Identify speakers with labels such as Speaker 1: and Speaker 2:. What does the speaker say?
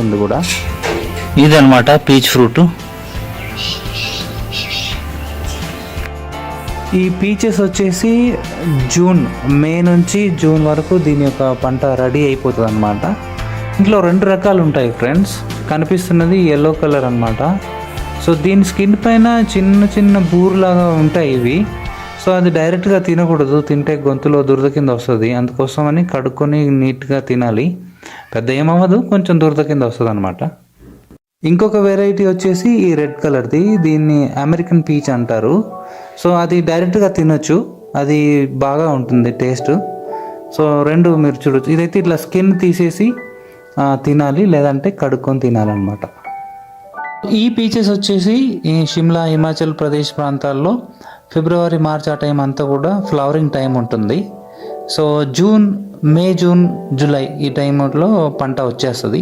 Speaker 1: ఉంది కూడా.
Speaker 2: ఇదనమాట పీచ్ ఫ్రూట్.
Speaker 1: ఈ పీచెస్ వచ్చేసి మే నుంచి జూన్ వరకు దీని యొక్క పంట రెడీ అయిపోతుంది అనమాట. ఇంట్లో 2 రకాలు ఉంటాయి ఫ్రెండ్స్. కనిపిస్తున్నది ఎల్లో కలర్ అనమాట. సో దీని స్కిన్ పైన చిన్న చిన్న బూరులాగా ఉంటాయి ఇవి. సో అది డైరెక్ట్గా తినకూడదు, తింటే గొంతులో దురద కింద వస్తుంది. అందుకోసమని కడుక్కొని నీట్గా తినాలి. పెద్ద ఏమవ్వదు, కొంచెం దురద కింద వస్తుంది అనమాట. ఇంకొక వెరైటీ వచ్చేసి ఈ రెడ్ కలర్ది, దీన్ని అమెరికన్ పీచ్ అంటారు. సో అది డైరెక్ట్గా తినొచ్చు, అది బాగా ఉంటుంది టేస్ట్. సో 2 మీరు చూడొచ్చు. ఇదైతే ఇట్లా స్కిన్ తీసేసి తినాలి, లేదంటే కడుక్కొని తినాలన్నమాట. ఈ పీచెస్ వచ్చేసి ఈ షిమ్లా, హిమాచల్ ప్రదేశ్ ప్రాంతాల్లో ఫిబ్రవరి, మార్చ్ ఆ టైం అంతా కూడా ఫ్లవరింగ్ టైం ఉంటుంది. సో మే, జూన్, జూలై ఈ టైంలో పంట వచ్చేస్తుంది.